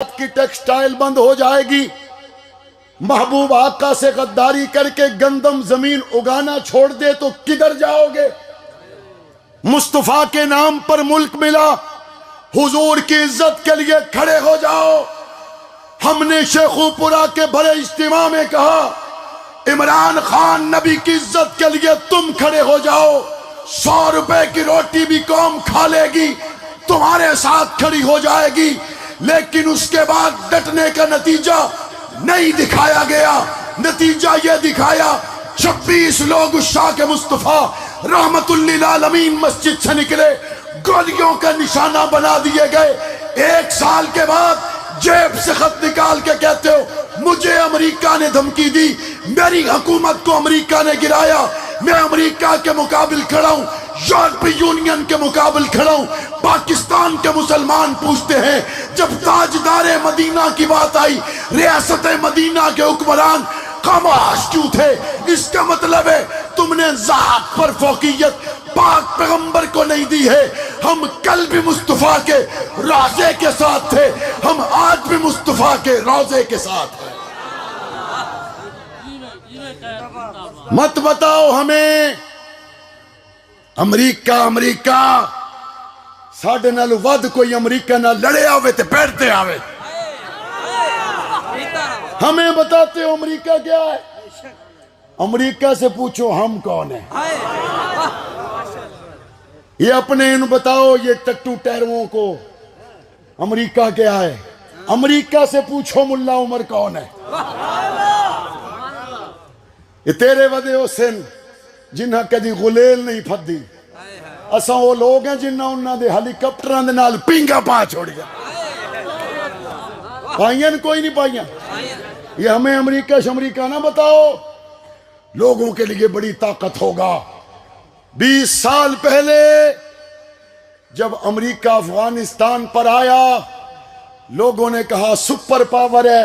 की टेक्सटाइल बंद हो जाएगी। महबूब आका से गद्दारी करके गंदम जमीन उगाना छोड़ दे तो किधर जाओगे? मुस्तफा के नाम पर मुल्क मिला, हुजूर की इज्जत के लिए खड़े हो जाओ। हमने शेखुपुरा के बड़े इज्तिमा में कहा, इमरान खान नबी की इज्जत के लिए तुम खड़े हो जाओ। 100 रुपए की रोटी भी कौम खा लेगी, तुम्हारे साथ खड़ी हो जाएगी। लेकिन उसके बाद डटने का नतीजा नहीं दिखाया गया। नतीजा यह दिखाया 26 लोग उस शाह के मुस्तफा रहमतुल्लिल आलमीन मस्जिद से निकले, गोलियों का निशाना बना दिए गए। 1 साल के बाद जेब से खत निकाल के कहते हो मुझे अमेरिका ने धमकी दी, मेरी हुकूमत को अमेरिका ने गिराया, मैं अमेरिका के मुकाबिल खड़ा हूं, यूरोपीय यूनियन के मुकाबिल खड़ा हूं। पाकिस्तान के मुसलमान पूछते हैं, जब ताजदारे मदीना की बात आई, रियासत मदीना के हुक्मरान खामोश क्यों थे? इसका मतलब है तुमने ज़ात पर फौकियत पाक पैगंबर को नहीं दी है। हम कल भी मुस्तफा के रोजे के साथ थे, हम आज भी मुस्तफा के रोजे के साथ हैं। मत बताओ हमें अमरीका अमरीका, साढ़े नाल वध कोई अमरीका ना लड़े आवे ते बैठते आवे। हमें बताते हो अमरीका क्या है? अमरीका से पूछो हम कौन है। ये अपने इन बताओ, ये टट्टू टैरवों को अमरीका क्या है? अमरीका से पूछो मुल्ला उमर कौन है। ये तेरे वदे हुसैन जिन्हां कदी गुलेल नहीं फदी, असा वो लोग हैं जिन्हां उन्हां दे हेलीकॉप्टरां दे नाल पिंगा पा छोड़िया। पाइयां कोई नहीं पाइयां। ये हमें अमरीका शमरीका ना बताओ। लोगों के लिए बड़ी ताकत होगा। 20 साल पहले जब अमरीका अफगानिस्तान पर आया, लोगों ने कहा सुपर पावर है।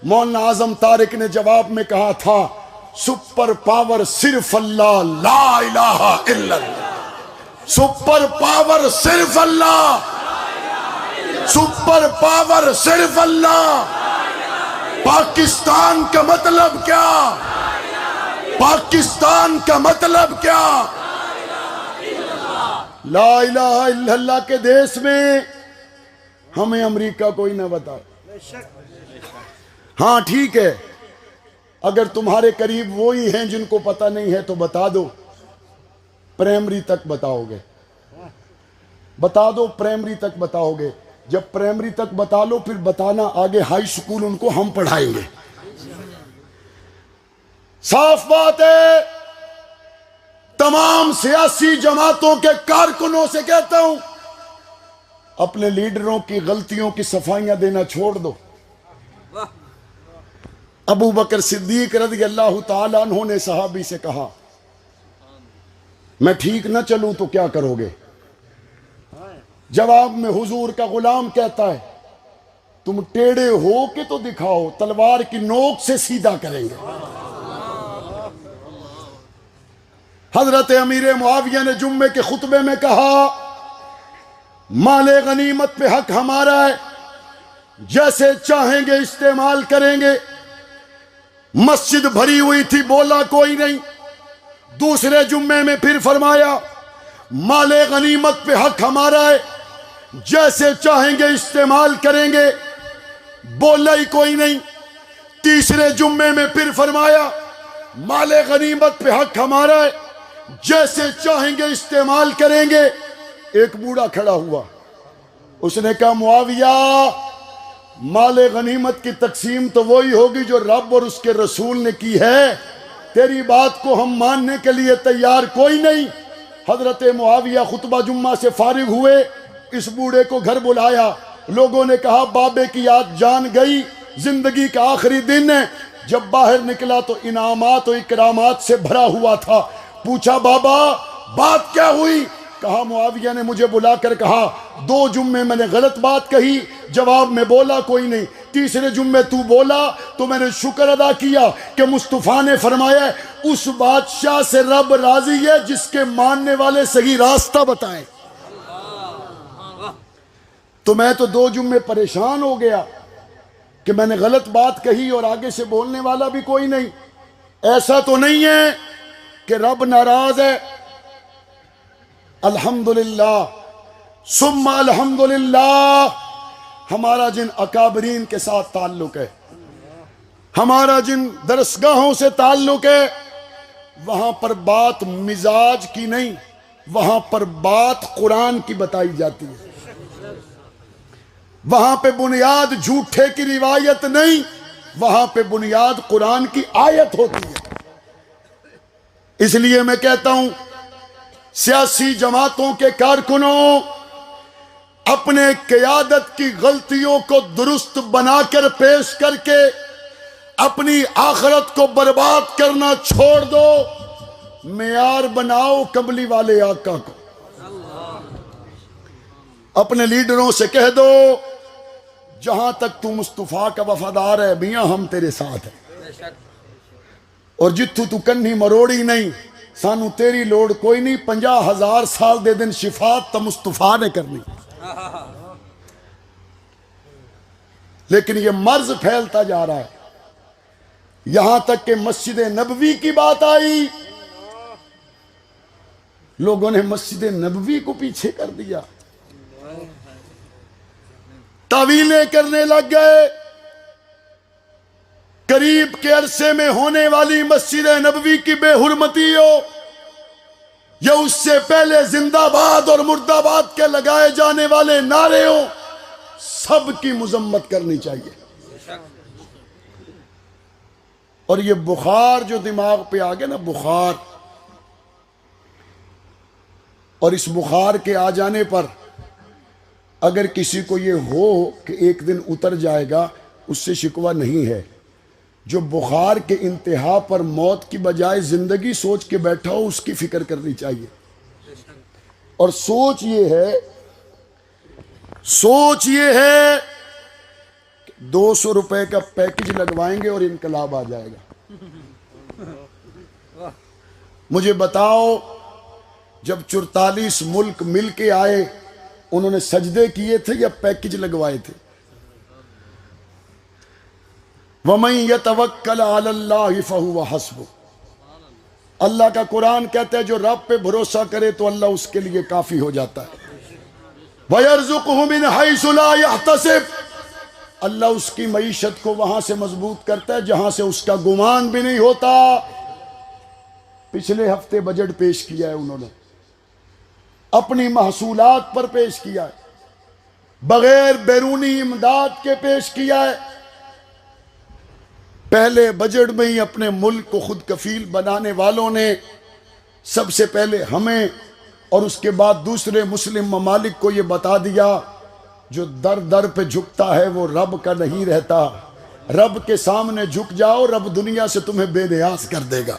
मौलाना आजम तारिक ने जवाब में कहा था, सुपर पावर सिर्फ अल्लाह, ला इलाहा इल्लल्लाह। सुपर पावर सिर्फ अल्लाह, सुपर पावर सिर्फ अल्लाह। पाकिस्तान का मतलब क्या? पाकिस्तान का मतलब क्या? ला इलाहा इल्लल्लाह के देश में हमें अमेरिका कोई ना बता। हाँ ठीक है, अगर तुम्हारे करीब वो ही हैं जिनको पता नहीं है तो बता दो, प्राइमरी तक बताओगे, बता दो प्राइमरी तक बताओगे। जब प्राइमरी तक बता लो फिर बताना आगे हाई स्कूल उनको हम पढ़ाएंगे। साफ बात है, तमाम सियासी जमातों के कारकुनों से कहता हूं, अपने लीडरों की गलतियों की सफाइयां देना छोड़ दो। अबू बकर सिद्दीक रज़ी अल्लाह ताला अन्हु ने सहाबी से कहा, मैं ठीक न चलूं तो क्या करोगे? जवाब में हुजूर का गुलाम कहता है, तुम टेढ़े हो के तो दिखाओ, तलवार की नोक से सीधा करेंगे। हजरत अमीर मुआविया ने जुम्मे के खुतबे में कहा, माले गनीमत पे हक हमारा है, जैसे चाहेंगे इस्तेमाल करेंगे। मस्जिद भरी हुई थी, बोला कोई नहीं। दूसरे जुम्मे में फिर फरमाया, माले गनीमत पे हक हमारा है, जैसे चाहेंगे इस्तेमाल करेंगे, बोला ही कोई नहीं। तीसरे जुम्मे में फिर फरमाया, माले गनीमत पे हक हमारा है, जैसे चाहेंगे इस्तेमाल करेंगे। एक बूढ़ा खड़ा हुआ, उसने कहा, मुआविया, माले गनीमत की तकसीम तो वही होगी जो रब और उसके रसूल ने की है, तेरी बात को हम मानने के लिए तैयार कोई नहीं। हजरत मुआविया खुतबा जुम्मा से फारिग हुए, इस बूढ़े को घर बुलाया। लोगों ने कहा, बाबे की याद जान गई, जिंदगी का आखिरी दिन है। जब बाहर निकला तो इनामात और इकरामात से भरा हुआ था। पूछा, बाबा बात क्या हुई? कहा, मुआविया ने मुझे बुलाकर कहा, 2 जुम्मे मैंने गलत बात कही, जवाब में बोला कोई नहीं। तीसरे जुम्मे तू बोला तो मैंने शुक्र अदा किया कि मुस्तफा ने फरमाया, उस बादशाह से रब राजी है जिसके मानने वाले सही रास्ता बताएं। तो मैं तो 2 जुम्मे परेशान हो गया। कि मैंने गलत बात कही और आगे से बोलने वाला भी कोई नहीं। ऐसा तो नहीं है कि रब नाराज है। अल्हम्दुलिल्लाह सुम्मा अल्हम्दुलिल्लाह, हमारा जिन अकाबरीन के साथ ताल्लुक है, हमारा जिन दरसगाहों से ताल्लुक है, वहां पर बात मिजाज की नहीं, वहां पर बात कुरान की बताई जाती है। वहां पे बुनियाद झूठे की रिवायत नहीं, वहां पे बुनियाद कुरान की आयत होती है। इसलिए मैं कहता हूं, सियासी जमातों के कारकुनों, अपने क़यादत की गलतियों को दुरुस्त बनाकर पेश करके अपनी आखिरत को बर्बाद करना छोड़ दो। मेयार बनाओ कबली वाले आका को। अपने लीडरों से कह दो, जहां तक तू मुस्तफा का वफादार है मियां, हम तेरे साथ हैं। और जिथू तू कन्नी मरोड़ी नहीं, सानू तेरी लोड़ कोई नहीं। 50,000 साल दे दिन शिफात तो मुस्तफा ने करनी। लेकिन यह मर्ज फैलता जा रहा है, यहां तक कि मस्जिद नबवी की बात आई, लोगों ने मस्जिद नबवी को पीछे कर दिया, तावीलें करने लग गए। करीब के अरसे में होने वाली मस्जिद नबवी की बेहुरमती हो या उससे पहले जिंदाबाद और मुर्दाबाद के लगाए जाने वाले नारे हो, सबकी मुजम्मत करनी चाहिए। और ये बुखार जो दिमाग पे आ गया ना, बुखार, और इस बुखार के आ जाने पर अगर किसी को ये हो कि एक दिन उतर जाएगा, उससे शिकवा नहीं है। जो बुखार के इंतहा पर मौत की बजाय जिंदगी सोच के बैठा हो, उसकी फिक्र करनी चाहिए। और सोच ये है 200 रुपए का पैकेज लगवाएंगे और इनकलाब आ जाएगा। मुझे बताओ, जब 44 मुल्क मिल के आए, उन्होंने सजदे किए थे या पैकेज लगवाए थे? वमन यतवक्कल अलल्लाहि फहुव हस्बुह। अल्लाह का कुरान कहता है, जो रब पे भरोसा करे तो अल्लाह उसके लिए काफी हो जाता है। वयर्ज़ुक़हु मिन हैसु ला यहतसिब, अल्लाह उसकी मईशत को वहां से मजबूत करता है जहां से उसका गुमान भी नहीं होता। पिछले हफ्ते बजट पेश किया है उन्होंने, अपनी महसूलात पर पेश किया है, बगैर बैरूनी इमदाद के पेश किया है। पहले बजट में ही अपने मुल्क को खुद कफील बनाने वालों ने सबसे पहले हमें और उसके बाद दूसरे मुस्लिम ममालिक को यह बता दिया, जो दर दर पे झुकता है वो रब का नहीं रहता। रब के सामने झुक जाओ, रब दुनिया से तुम्हें बेनियाज कर देगा।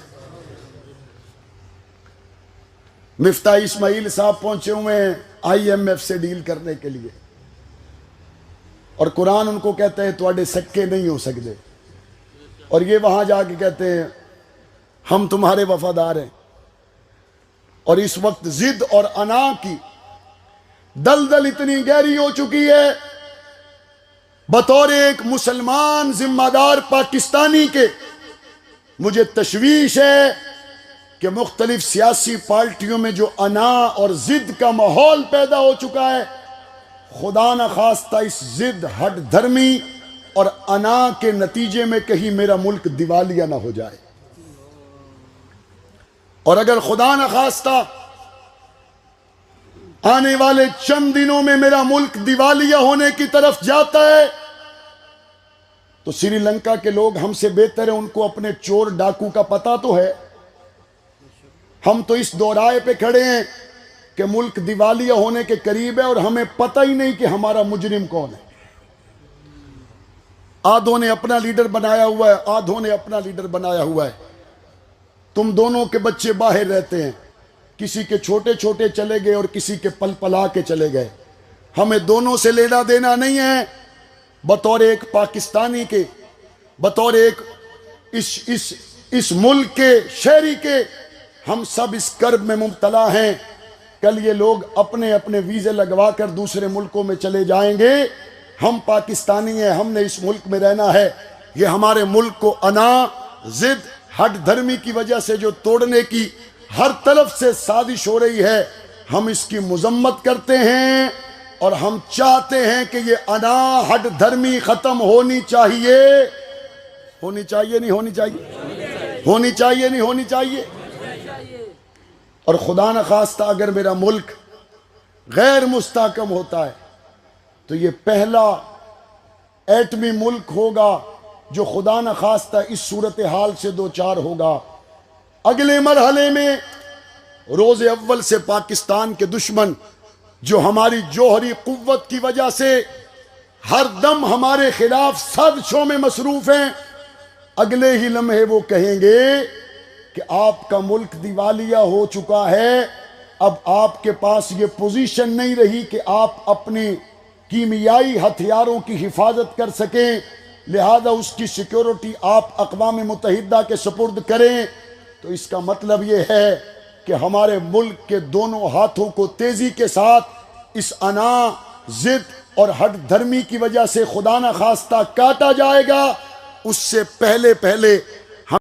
मिफ्ता इस्माइल साहब पहुंचे हुए हैं IMF से डील करने के लिए, और कुरान उनको कहते हैं तुहाडे सक्के नहीं हो सकते, और ये वहां जाके कहते हैं हम तुम्हारे वफादार हैं। और इस वक्त जिद और अना की दलदल इतनी गहरी हो चुकी है, बतौर एक मुसलमान जिम्मेदार पाकिस्तानी के मुझे तशवीश है कि मुख्तलिफ सियासी पार्टियों में जो अना और जिद का माहौल पैदा हो चुका है, खुदा न खास्ता इस जिद, हट धर्मी और अना के नतीजे में कहीं मेरा मुल्क दिवालिया ना हो जाए। और अगर खुदा न खास्ता आने वाले चंद दिनों में मेरा मुल्क दिवालिया होने की तरफ जाता है, तो श्रीलंका के लोग हमसे बेहतर है, उनको अपने चोर डाकू का पता तो है। हम तो इस दोराहे पे खड़े हैं कि मुल्क दिवालिया होने के करीब है और हमें पता ही नहीं कि हमारा मुजरिम कौन है। आधों ने अपना लीडर बनाया हुआ है, आधों ने अपना लीडर बनाया हुआ है। तुम दोनों के बच्चे बाहर रहते हैं, किसी के छोटे छोटे चले गए और किसी के पल पला के चले गए। हमें दोनों से लेना देना नहीं है। बतौर एक पाकिस्तानी के, बतौर एक इस मुल्क के शहरी के, हम सब इस कर्ब में मुब्तला हैं। कल ये लोग अपने अपने वीज़े लगवा कर दूसरे मुल्कों में चले जाएंगे हम पाकिस्तानी हैं, हमने इस मुल्क में रहना है। ये हमारे मुल्क को अना, जिद, हट धर्मी की वजह से जो तोड़ने की हर तरफ से साजिश हो रही है, हम इसकी मुजम्मत करते हैं और हम चाहते हैं कि ये अना हट धर्मी खत्म होनी चाहिए। होनी चाहिए नहीं होनी चाहिए? होनी चाहिए नहीं होनी चाहिए? और खुदा न खास्ता अगर मेरा मुल्क गैर मुस्तहकम होता है तो ये पहला एटमी मुल्क होगा जो खुदा न खास्ता इस सूरत हाल से दो चार होगा। अगले मरहले में रोज़े अव्वल से पाकिस्तान के दुश्मन जो हमारी जोहरी कुव्वत की वजह से हर दम हमारे खिलाफ साजिशों में मसरूफ हैं, अगले ही लम्हे वो कहेंगे कि आपका मुल्क दिवालिया हो चुका है, अब आपके पास ये पोजीशन नहीं रही कि आप अपनी कीमियाई हथियारों की हिफाजत कर सकें, लिहाजा उसकी सिक्योरिटी आप अक़वाम मुत्तहिदा के सुपुर्द करें। तो इसका मतलब ये है कि हमारे मुल्क के दोनों हाथों को तेज़ी के साथ इस अना, जिद और हट धर्मी की वजह से खुदा न खास्ता काटा जाएगा। उससे पहले पहले